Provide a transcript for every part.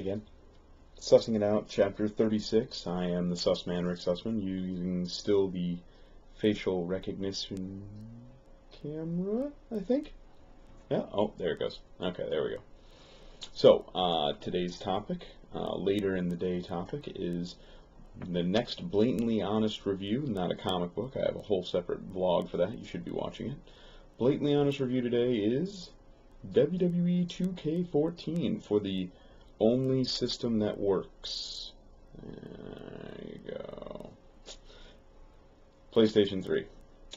again. Sussing it out, chapter 36. I am the Sussman, Rick Sussman, using still the facial recognition camera, I think? Yeah, oh, there it goes. Okay, there we go. So, today's topic, later in the day topic, is the next Blatantly Honest review, not a comic book. I have a whole separate vlog for that. You should be watching it. Blatantly Honest review today is WWE 2K14 for the only system that works. There you go. PlayStation 3.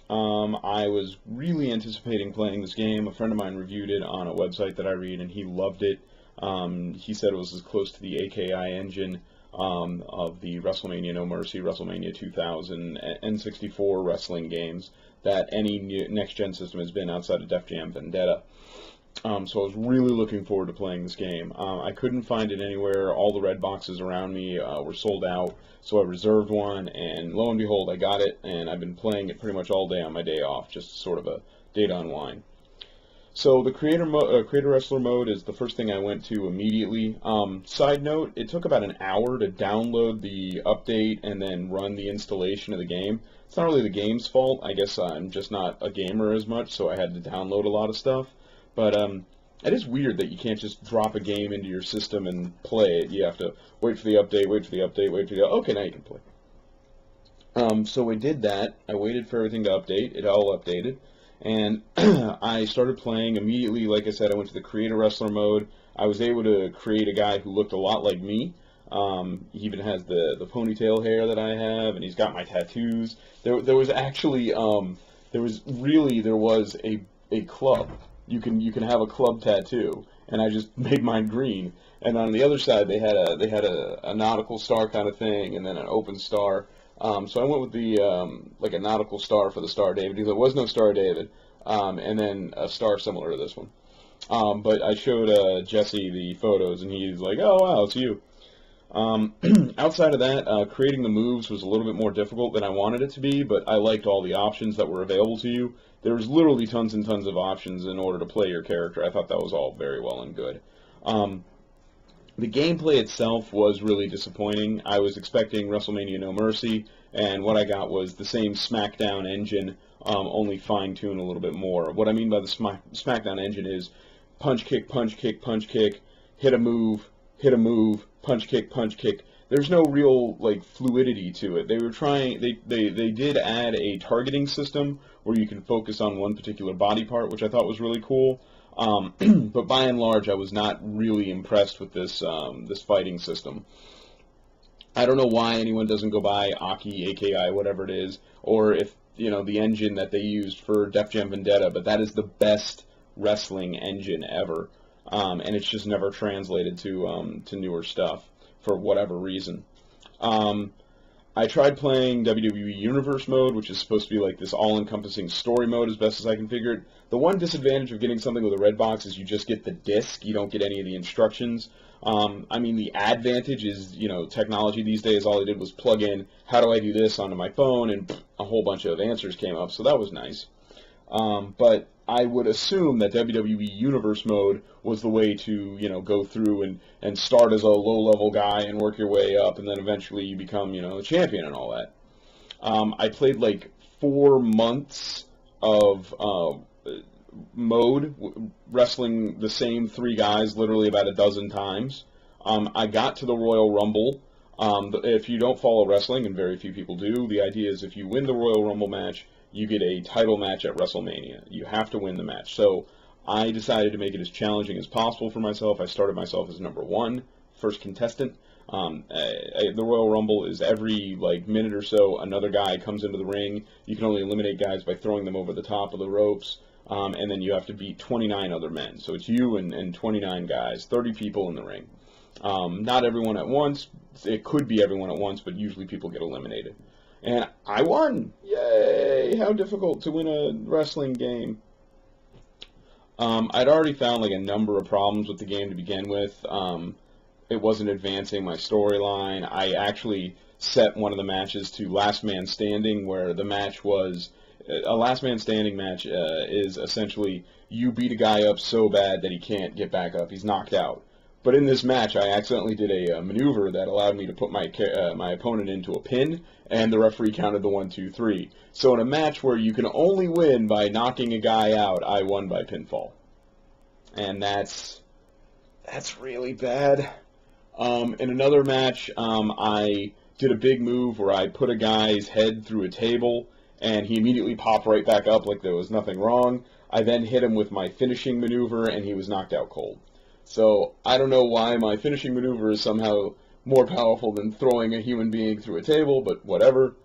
I was really anticipating playing this game. A friend of mine reviewed it on a website that I read, and he loved it. He said it was as close to the AKI engine of the WrestleMania No Mercy, WrestleMania 2000, N64 wrestling games that any next-gen system has been outside of Def Jam Vendetta. So I was really looking forward to playing this game. I couldn't find it anywhere. All the red boxes around me were sold out, so I reserved one, and lo and behold, I got it, and I've been playing it pretty much all day on my day off, just sort of a day to unwind. So the Creator Wrestler mode is the first thing I went to immediately. Side note, it took about an hour to download the update and then run the installation of the game. It's not really the game's fault. I guess I'm just not a gamer as much, so I had to download a lot of stuff. But it is weird that you can't just drop a game into your system and play it. You have to wait for the update, wait for the update, wait for the... Okay, now you can play. So I did that. I waited for everything to update. It all updated. And I started playing immediately. Like I said, I went to the Creator Wrestler mode. I was able to create a guy who looked a lot like me. He even has the ponytail hair that I have, and he's got my tattoos. There was actually there was a club. You can have a club tattoo, and I just made mine green. And on the other side, they had a nautical star kind of thing, and then an open star. So I went with the like a nautical star for the Star David, because there was no Star David, and then a star similar to this one. But I showed Jesse the photos, and he's like, "Oh wow, it's you." Outside of that, creating the moves was a little bit more difficult than I wanted it to be, but I liked all the options that were available to you. There was literally tons and tons of options in order to play your character. I thought that was all very well and good. The gameplay itself was really disappointing. I was expecting WrestleMania No Mercy, and what I got was the same SmackDown engine, only fine-tuned a little bit more. What I mean by the SmackDown engine is punch, kick, punch, kick, punch, kick, hit a move, punch, kick, punch, kick. There's no real like fluidity to it. They were trying. They did add a targeting system where you can focus on one particular body part, which I thought was really cool. But by and large, I was not really impressed with this this fighting system. I don't know why anyone doesn't go buy Aki, AKI, whatever it is, or if the engine that they used for Def Jam Vendetta. But that is the best wrestling engine ever, and it's just never translated to newer stuff for whatever reason. I tried playing WWE Universe mode, which is supposed to be like this all-encompassing story mode as best as I can figure it. The one disadvantage of getting something with a red box is you just get the disc. You don't get any of the instructions. I mean, the advantage is, technology these days. All I did was plug in, how do I do this, onto my phone, and a whole bunch of answers came up, so that was nice. But I would assume that WWE Universe mode was the way to, go through and start as a low-level guy and work your way up, and then eventually you become, a champion and all that. I played like 4 months of mode, wrestling the same 3 guys literally about a dozen times. I got to the Royal Rumble. If you don't follow wrestling, and very few people do, the idea is if you win the Royal Rumble match, you get a title match at WrestleMania. You have to win the match. So I decided to make it as challenging as possible for myself. I started myself as number 1, first contestant. The Royal Rumble is every minute or so another guy comes into the ring. You can only eliminate guys by throwing them over the top of the ropes, and then you have to beat 29 other men. So it's you and 29 guys, 30 people in the ring. Not everyone at once. It could be everyone at once, but usually people get eliminated. And I won! Yay! How difficult to win a wrestling game. I'd already found a number of problems with the game to begin with. It wasn't advancing my storyline. I actually set one of the matches to Last Man Standing, where the match was... A Last Man Standing match is essentially you beat a guy up so bad that he can't get back up. He's knocked out. But in this match, I accidentally did a maneuver that allowed me to put my opponent into a pin, and the referee counted the 1, 2, 3. So in a match where you can only win by knocking a guy out, I won by pinfall. And that's really bad. In another match, I did a big move where I put a guy's head through a table, and he immediately popped right back up like there was nothing wrong. I then hit him with my finishing maneuver, and he was knocked out cold. So I don't know why my finishing maneuver is somehow more powerful than throwing a human being through a table, but whatever.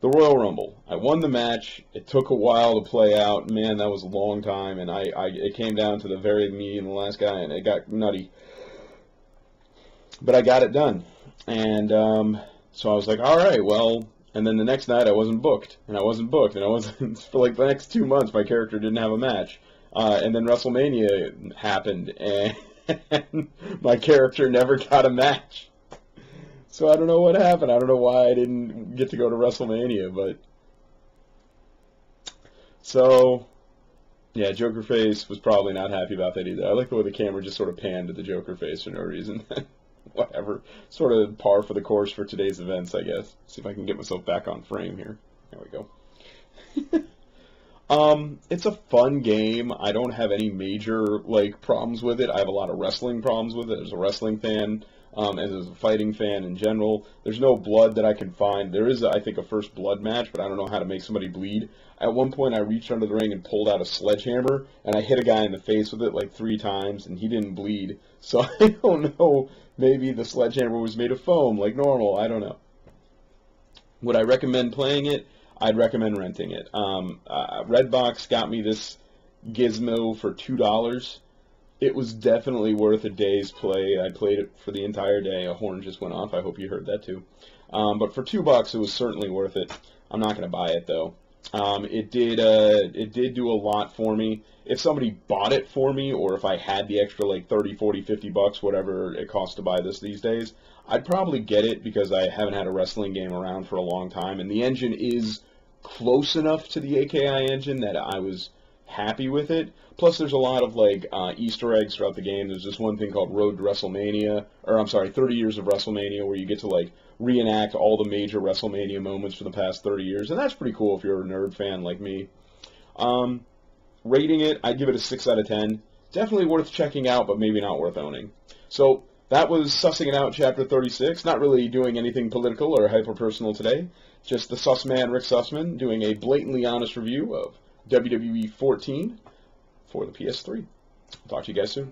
The Royal Rumble. I won the match. It took a while to play out. Man, that was a long time, and it came down to me and the last guy, and it got nutty. But I got it done. And so I was like, all right, well, and then the next night I wasn't booked, and I wasn't for like the next 2 months my character didn't have a match. And then WrestleMania happened, and my character never got a match. So I don't know what happened. I don't know why I didn't get to go to WrestleMania, but... So, yeah, Joker Face was probably not happy about that either. I like the way the camera just sort of panned to the Joker Face for no reason. Whatever. Sort of par for the course for today's events, I guess. See if I can get myself back on frame here. There we go. It's a fun game. I don't have any major, problems with it. I have a lot of wrestling problems with it as a wrestling fan, as a fighting fan in general. There's no blood that I can find. There is, I think, a first blood match, but I don't know how to make somebody bleed. At one point, I reached under the ring and pulled out a sledgehammer, and I hit a guy in the face with it 3 times, and he didn't bleed. So I don't know. Maybe the sledgehammer was made of foam, like normal. I don't know. Would I recommend playing it? I'd recommend renting it. Redbox got me this gizmo for $2. It was definitely worth a day's play. I played it for the entire day. A horn just went off. I hope you heard that too. But for $2, it was certainly worth it. I'm not going to buy it though. It did do a lot for me. If somebody bought it for me, or if I had the extra 30, 40, 50 bucks, whatever it costs to buy this these days, I'd probably get it because I haven't had a wrestling game around for a long time, and the engine is close enough to the AKI engine that I was happy with it. Plus, there's a lot of Easter eggs throughout the game. There's this one thing called Road to WrestleMania, or I'm sorry, 30 Years of WrestleMania, where you get to reenact all the major WrestleMania moments for the past 30 years, and that's pretty cool if you're a nerd fan like me. Rating it, I'd give it a 6 out of 10. Definitely worth checking out, but maybe not worth owning. So that was Sussing It Out, Chapter 36. Not really doing anything political or hyper-personal today. Just the Suss Man, Rick Sussman, doing a blatantly honest review of WWE 14 for the PS3. Talk to you guys soon.